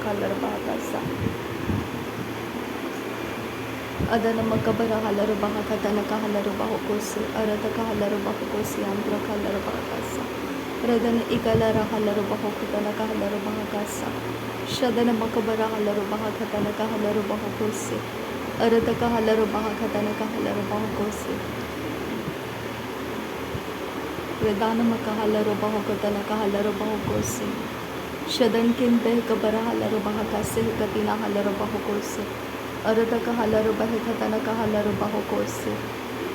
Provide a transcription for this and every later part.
kahalar bahakasa. Adana makabara halar bahakatana kahalar bahukosi. Arata kahalar bahukosi ambra kahalar bahakasa. Radana ikalara halar bahakatana kahalar bahakasa. Shadana makabara halar bahakatana kahalar bahukosi. Arata kahalar bahakatana kahalar bahukosi. Redana makahalar bahakatana kahalar bahukosi. Shadan kin beh kabara halar bahakase katina halar bahukosi. Arata kahalar bahakatana kahalar bahukosi.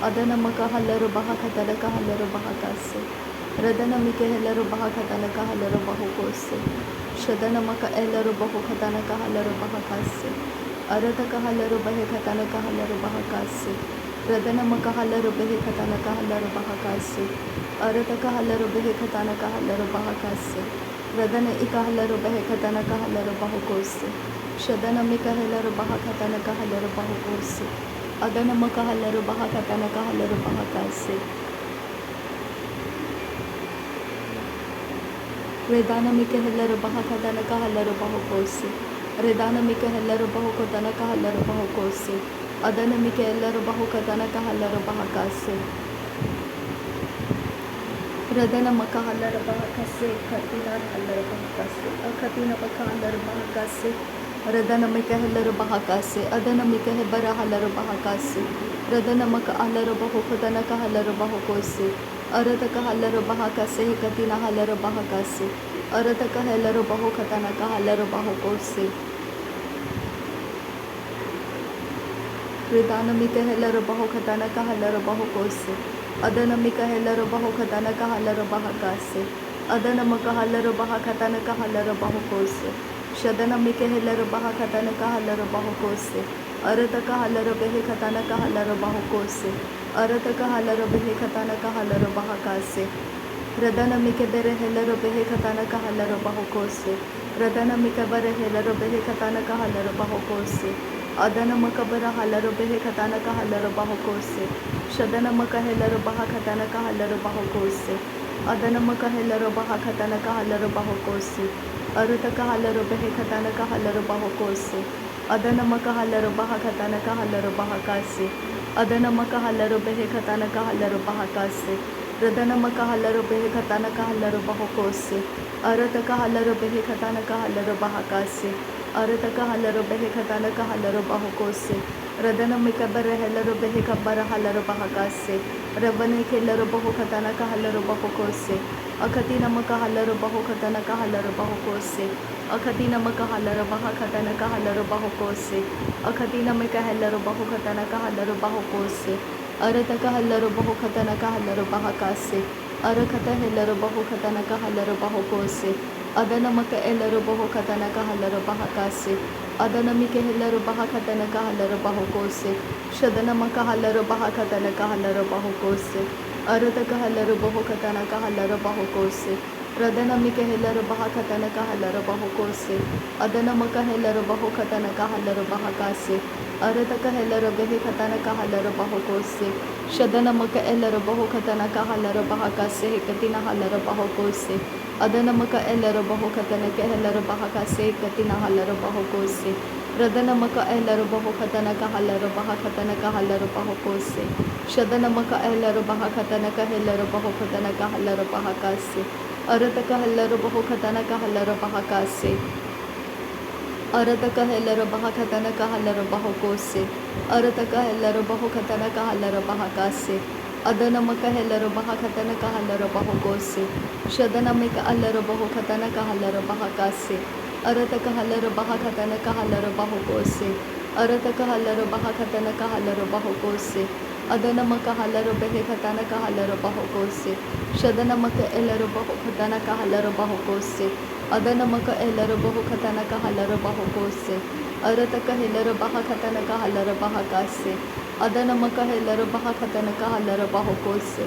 Adana makahalar bahakatana kahalar bahakase. Radana mikahalar bahakatana kahalar bahukosi. Shadana makahalar bahakatana kahalar bahakase. Arata kahalar bahakatana kahalar bahakase. Radana makahalar bahakatana kahalar bahakase. Arata kahalar bahakatana kahalar bahakase. Radana ikahalar bahakatana kahalar bahukosi. Shadana mikahalar bahakatana kahalar bahukosi. Adana makahalar bahakatana kahalar bahakase. Redana mikahalar bahakatana kahalar bahukosi. Redana mikahalar bahakatana kahalar bahukosi. Adana mikahalar bahakatana kahalar bahakase. Radana makahalar bahakase katina halar bahakase. Akatina makahalar bahakase. Radana mikahalar bahakase. Adana mikahebara halar bahakase. Radana makahalar bahakatana kahalar bahukosi. Arata kahalar bahakase katina halar bahakase. Arata kahalar bahakatana kahalar bahukosi. Redana mikahalar bahakatana kahalar bahukosi. Adana mikahalar bahakatana kahalar bahakase. Adana makahalar bahakatana kahalar bahukosi. Shadana mikahalar bahakatana kahalar bahukosi. Arata kahalar bahakatana kahalar bahukosi. Arata kahalar bahakatana kahalar bahakase. Radana mikabere helar bahakatana kahalar bahukosi. Radana mikabere helar bahakatana kahalar bahukosi. Adana makabara halar bahakatana kahalar bahukosi. Shadana makahalar bahakatana kahalar bahukosi. Adana makahalar bahakatana kahalar bahukosi. Arata kahalar bahakatana kahalar bahukosi. Adana makahalar bahakatana kahalar bahakasi. Adana makahalar bahakatana kahalar bahakasi. Radana makahalar bahakatana kahalar bahukosi. Arata kahalar bahakatana kahalar bahakasi. Arata kahalar bahakatana kahalar bahukosi. Radana mikabara halar bahakabara halar bahakasi. Ravane kelar bahakatana kahalar bahukosi. Akatina makahalar bahakatana kahalar bahukosi. Akatina makahalar bahakatana kahalar bahukosi. Akatina makahalar bahakatana kahalar bahukosi. Arata kahalar bahakatana kahalar bahakasi. Arakata helar bahakatana kahalar bahukosi. Adana makahalar bahakatana kahalar bahakasi. Adana mikahalar bahakatana kahalar bahukosi. Shadana makahalar bahakatana kahalar bahukosi. Arata kahalar bahakatana kahalar bahukosi. Radana mikahalar bahakatana kahalar bahukosi. Adana makahalar bahakatana kahalar bahakasi. Arata kahalar bahakatana kahalar bahukosi. Shadana makahalar bahakatana kahalar bahakasi katina halar bahukosi. Adana makahalar bahakatana kahalar bahakasi katina halar bahukosi. Radana makahalar bahakatana kahalar bahakatana kahalar bahukosi. Shadana makahalar bahakatana kahalar bahakatana kahalar bahakasi. Arata kahalar bahakatana kahalar bahakasi. Arata kahalar bahakatana kahalar bahukosi. Arata kahalar bahakatana kahalar bahakasi. Adana makahalar bahakatana kahalar bahukosi. Shadana makahalar bahakatana kahalar bahakasi. Arata kahalar bahakatana kahalar bahukosi. Arata kahalar bahakatana kahalar bahukosi. Adana makahalar bahakatana kahalar bahukosi. Shadana makahalar bahakatana kahalar bahukosi. Adana makahalar bahakatana kahalar bahukosi. Arata kahalar bahakatana kahalar bahakasi. Adana makahalar bahakatana kahalar bahukosi.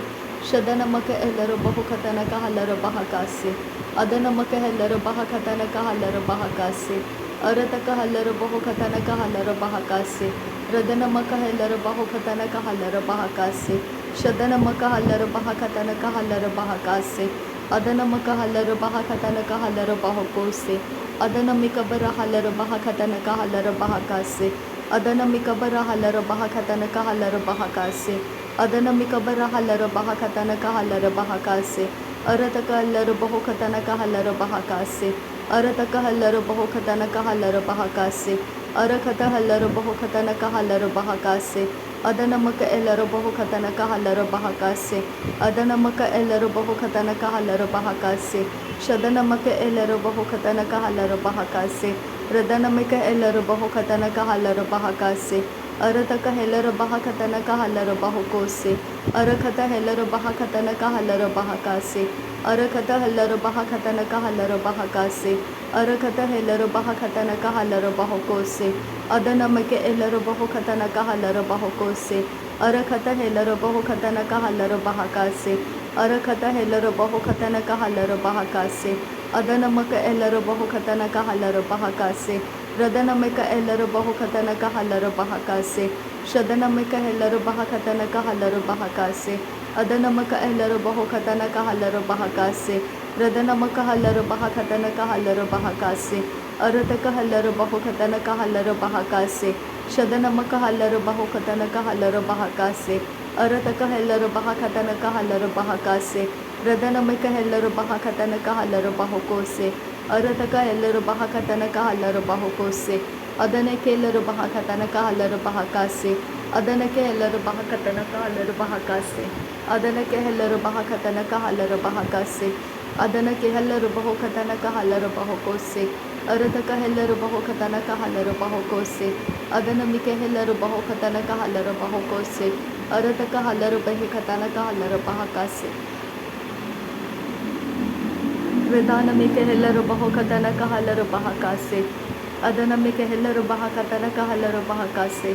Shadana makahalar bahakatana kahalar bahakasi. Adana makahalar bahakatana kahalar bahakasi. Arata kahalar bahakatana kahalar bahakasi. Radana makahalar bahakatana kahalar bahakasi. Shadana makahalar bahakatana kahalar bahakasi. Adanamaka halara baha katanaka halara bahokose. Adanamika bara halara baha katanaka halara bahakase. Adanamika bara halara baha katanaka halara bahakase. Adanamika bara halara baha katanaka halara bahakase. Arataka halara baho katanaka halara bahakase. Arataka halara baho katanaka halara bahakase. Arakata halara baho katanaka halara bahakase. Adanamaka elara baho katanaka halara bahakase. Adanamaka elara baho katanaka halara bahakase. Shadanamaka elara baho katanaka halara bahakase. Radanamaka elara baho katanaka halara bahakase. Arataka helara baha katanaka halara bahokose. Arakata helara baha katanaka halara bahakase. Arakata helara baha katanaka halara bahakase. Arakata helara baha katanaka halara bahokose. Adanamaka elara baho katanaka halara bahokose. Arakata helara baho katanaka halara bahakase. Arakata helara baho katanaka halara bahakase. Adanamaka elara baho katanaka halara bahakase. Radanamaka elara baho katanaka halara bahakase. Shadanamaka elara baha katanaka halara bahakase. Adanamaka elara baho katanaka halara bahakase. Radanamaka halara baha katanaka halara bahakase. Arataka halara baho katanaka halara bahakase. Shadanamaka halara baho katanaka halara bahakase. Arataka helara baha katanaka halara bahakase. Radanamaka helara baha katanaka halara bahokose. Arataka helara baha katanaka halara bahokose. Adanake helara baha katanaka halara bahakase. Adanake helara baha katanaka halara bahakase. Adanake helara baha katanaka halara bahakase. Adanake helara baho katanaka halara bahokose. Arataka helara baho katanaka halara bahokose. Adanamike helara baho katanaka halara bahokose. Arataka halara bahi katanaka halara bahakase. Radanamike helara baho katanaka halara bahakase. Adanamike helara baha katanaka halara bahakase.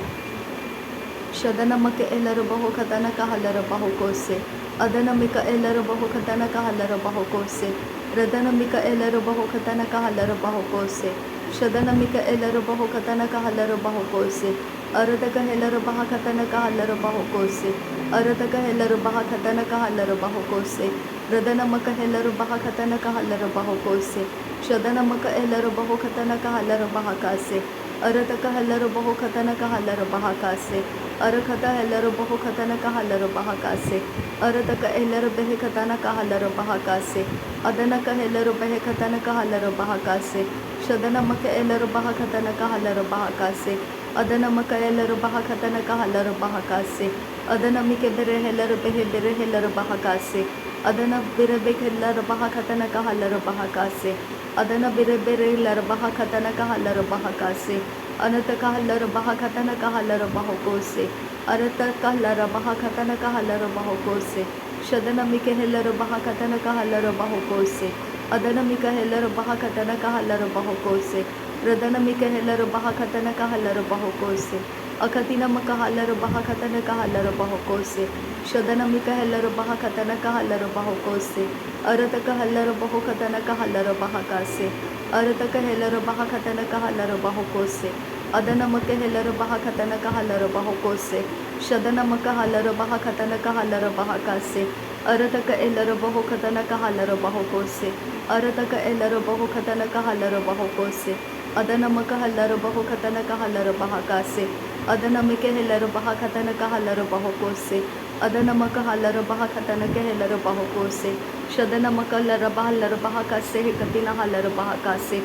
Shadanamaka elara baho katanaka halara bahokose. Adanamika elara baho katanaka halara bahokose. Radanamika elara baho katanaka halara bahokose. Shadanamika elara baho katanaka halara bahokose. Arataka helara baha katanaka halara bahokose. Arataka helara baha katanaka halara bahokose. Radanamaka helara baha katanaka halara bahokose. Shadanamaka elara baho katanaka halara bahakase. Arataka helara baho katanaka halara bahakase. Arakata helara baho katanaka halara bahakase. Arataka helara behe katanaka halara bahakase. Adanaka helara behe katanaka halara bahakase. Shadanamaka elara baha katanaka halara bahakase. Adanamaka elara baha katanaka halara bahakase. Adanamike bere helara behe bere helara bahakase. Adana bere behe helara baha katanaka halara bahakase. Adana bere bere helara baha katanaka halara bahakase. Anataka halara baha katanaka halara bahokose. Arataka halara baha katanaka halara bahokose. Shadanamike helara baha katanaka halara bahokose. Adanamika helara baha katanaka halara bahokose. Radanamika helara baha katanaka halara bahokose. Akatinamaka halara baha katanaka halara bahokose. Shadanamika helara baha katanaka halara bahokose. Arataka halara baho katanaka halara bahakase. Arataka helara baha katanaka halara bahokose. Adanamaka helara baha katanaka halara bahokose. Shadanamaka halara baha katanaka halara bahakase. Arataka elara baho katanaka halara bahokose. Arataka elara baho katanaka halara bahokose. Adanamaka halara baho katanaka halara bahakase. Adanamike helara baha katanaka halara bahokose. Adanamaka halara baha katanaka helara bahokose. Shadanamaka lara baha lara bahakase hekatina halara bahakase.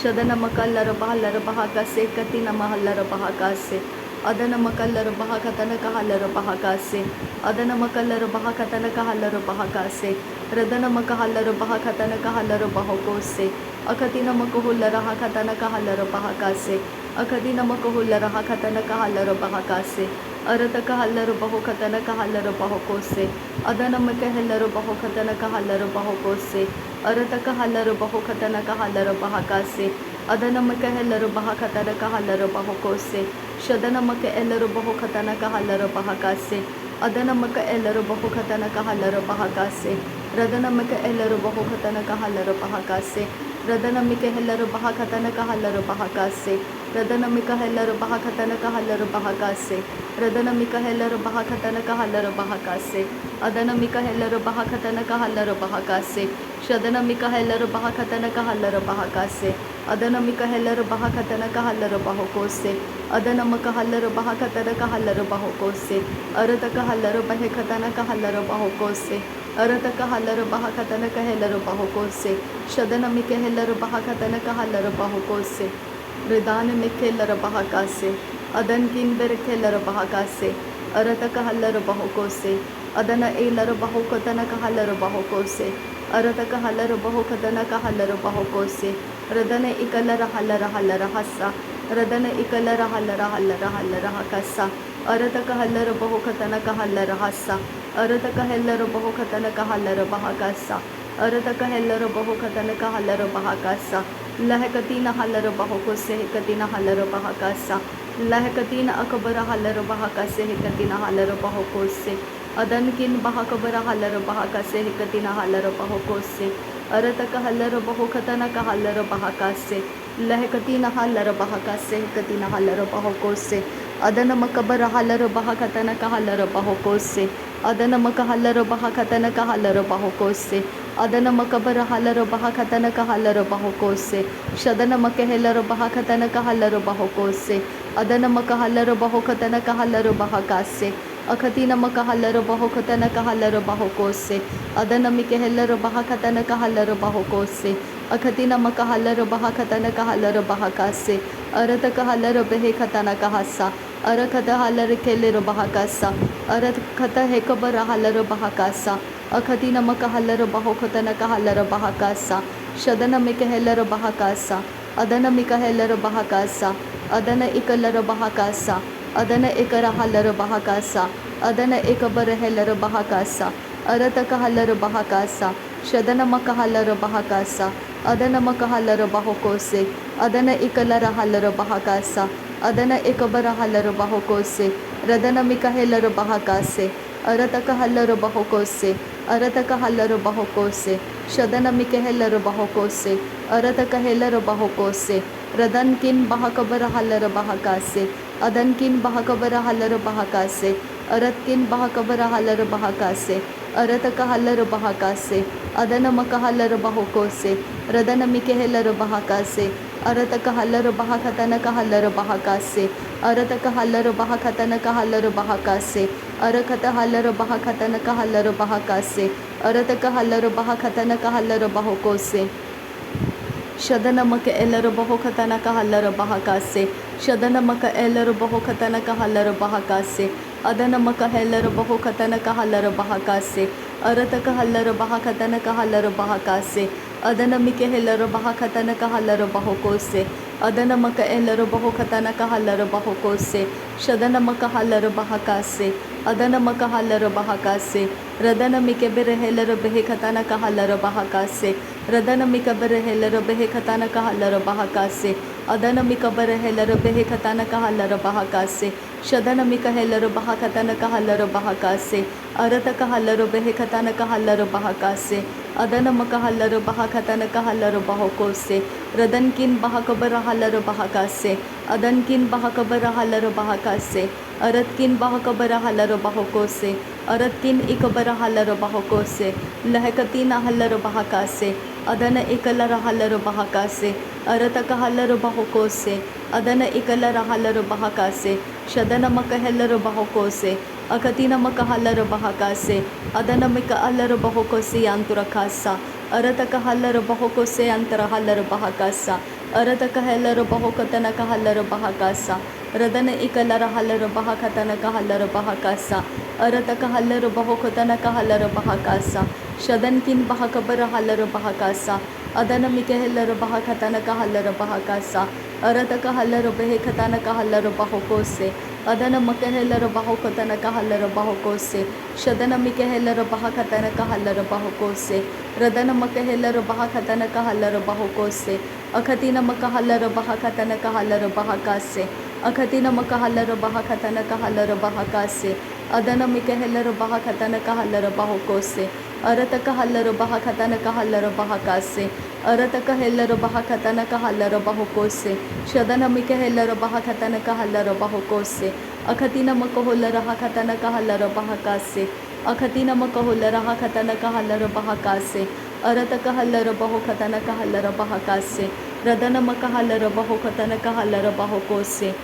Shadanamaka lara baha lara bahakase hekatina mahalara bahakase. Adanamaka lara baha katanaka halara bahakase. Adanamaka lara baha katanaka halara bahakase. Radanamaka halara baha katanaka halara bahokose. Akatina makuhulara hakatanaka halara bahakase. Akadina makuhulara hakatanaka halara bahakase. Arataka halara baho katanaka halara bahokose. Adanamaka halara baho katanaka halara bahokose. Arataka halara baho katanaka halara bahakase. Adanamaka halara baha katanaka halara bahokose. Shadanamaka elara baho katanaka halara bahakase. Adanamaka elara baho katanaka halara bahakase. Radanamaka elara baho katanaka halara bahakase. Radanamika Heller Bahakatana Haller Bahakase, Radanamika Heller Bahakatana Haller Bahakase, Radanamika Heller Bahakatana Haller Bahakase, Adanamika Heller Bahakatana Haller Bahakase, Shadanamika Heller Bahakatana Haller Bahakase, Adanamika Heller Bahakatana Haller Bahokose, Adanamaka Haller Bahakatana Haller Bahokose, Arataka Haller Bahekatana Haller Bahokose, Arataka Haller Bahakatana Heller Bahokose, Shadanamika Heller Bahakatana Haller Bahokose, Redana Mikeller Bahakase, Adankin Berekeller Bahakase, Arataka Haller Bahokose, Adana Eiler Bahokatana Haller Bahokose, Arataka Haller Bahokatana Haller Bahokose, Radana Ikalara Haller Haller Hassa, Radana Ikalara Haller Hakasa, Arataka Haller Bahokatana Haller Hassa, Arataka Heller Bahokatana Haller Bahakasa, Arataka Heller Bahokatana Haller Bahakasa, Lahakatina Haller Bahokose Hekatina Haller Bahakasa, Lahakatina Akabara Haller Bahakase Hekatina Haller Bahokose, Adankin Bahakabara Haller Bahakase Hekatina Haller Bahokose, Arataka Haller Bahokatana Haller Bahakase, Lahakatina Haller Bahakase Hekatina Haller Bahokose, Adana Makabara Haller Bahakatana Haller Bahokose, Adana Makahaller Bahakatana Haller Bahokose, Adana Makabara Haller Bahakatana Haller Bahokose, Shadana Makaheller Bahakatana Haller Bahokose, Adana Makahaller Bahokatana Haller Bahakase, Akatina Makahaller Bahokatana Haller Bahokose, Adana Mikaheller Bahakatana Haller Bahokose, Akatina Makahaller Bahakatana Haller Bahakase, Arataka Haller Behekatana Kahasa, Arakata Haller Keller Bahakasa, Arakata Hekabara Haller Bahakasa, Akatina Makahaller Bahokatana Haller Bahakasa, Shadana Mikaheller Bahakasa, Adana Mikaheller Bahakasa, Adana Ikaller Bahakasa, Adana Ikara Haller Bahakasa, Adana Ikabar Heller Bahakasa, Arataka Haller Bahakasa, Shadana Makahaller Bahakasa, Adana Makahaller Bahokose, Adana Ikalara Haller Bahakasa, Adana Ikabara Haller Bahokose, Radana Mikaheller Bahakase, Arataka Haller Bahokose, Arataka Haller Bahokose, Shadana Mikaheller Bahokose, Arataka Heller Bahokose, Radankin Bahakabara Haller Bahakase, Adankin Bahakabara Haller Bahakase, Aratkin Bahakabara Haller Bahakase, Arataka Haller Bahakase, Adana Makahaller Bahokose, Radana Mikaheller Bahakase, Arataka Haller Bahakatana Haller Bahakase, Arataka Haller Bahakatana Haller Bahakase, Arakata Haller Bahakatana Haller Bahakase, Arataka Haller Bahakatana Haller Bahokose, Shadana Maka Eller Bahokatana Haller Bahakase, Shadana Maka Eller Bahokatana Haller Bahakase, Adana Maka Heller Bahokatana Haller Bahakase, Arataka Haller Bahakatana Haller Bahakase, Adana Mika Heller Bahakatana Haller Bahokose, Adana Maka Eller Bahokatana Haller Bahokose, Shadana Maka Haller Bahakase, Adana Maka Haller Bahakase, Radana Mika Bere Heller Behekatana Haller Bahakase, Radana Mika Bere Heller Behekatana Haller Bahakase, Adana Mika Bere Heller Behekatana Haller Bahakase, Shadana Mika Heller Bahakatana Haller Bahakase, Arataka Haller Behekatana Haller Bahakase, Adana Maka Haller Bahakatana Haller Bahokose, Radankin Bahakabara Haller Bahakase, Adankin Bahakabara Haller Bahakase, Aratkin Bahakabara Haller Bahokose, Aratkin Ikabara Haller Bahokose, Lahakatina Haller Bahakase, Adana Ikalara Haller Bahakase, Arataka Haller Bahokose, Adana Ikalara Haller Bahakase, Shadana Maka Heller Bahokose, Akatina Maka Haller Bahakase, Adana Mika Haller Bahokose Anturakasa, Arataka Haller Bahokose Antara Haller Bahakasa, Arataka Heller Bahokatana Haller Bahakasa, Radana Ikalara Haller Bahakatana Haller Bahakasa, Arataka Haller Bahokatana Haller Bahakasa, Shadankin Bahakabara Haller Bahakasa, Adana Mika Heller Bahakatana Haller Bahakasa, Arataka Haller Behekatana Haller Bahokose, Adana Maka Heller Bahokatana Haller Bahokose, Shadana Mika Heller Bahakatana Haller Bahokose, Radana Maka Heller Bahakatana Haller Bahokose, Akatina Maka Haller Bahakatana Haller Bahakase, Akatina Maka Haller Bahakatana Haller Bahakase, Adana Mika Heller Bahakatana Haller Bahokose, अरत कहल्लर बहा खतन कहल्लर बहा कासे अरत कहल्लर बहा खतन कहल्लर बहु कोसे शदन Mick हेल्लर बहा खतन कहल्लर बहु कोसे अखती नमक होल्लर हा खतन कहल्लर बहा कासे अखती नमक होल्लर हा खतन कहल्लर बहा कासे अरत कहल्लर बहु खतन कहल्लर बहा कासे रदन मकहल्लर बहु खतन कहल्लर बहु कोसे।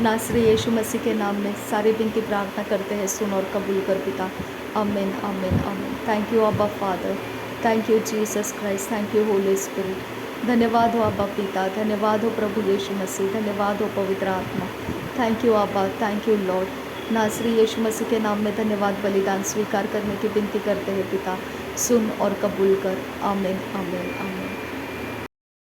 नासरी यीशु मसीह के नाम में सारी विनती प्रार्थना करते हैं, सुन और कबूल कर पिता। आमीन आमीन आमीन। थैंक यू अब्बा father, thank you Jesus Christ, thank you Holi spirit. धन्यवाद हो अब्बा पिता, धन्यवाद हो प्रभु यीशु मसीह, धन्यवाद हो पवित्र आत्मा। थैंक यू अब्बा, थैंक यू लॉर्ड। नासरी यीशु मसीह के नाम में धन्यवाद बलिदान स्वीकार करने की विनती करते हैं पिता, सुन और कबूल कर। आमीन आमीन आमीन।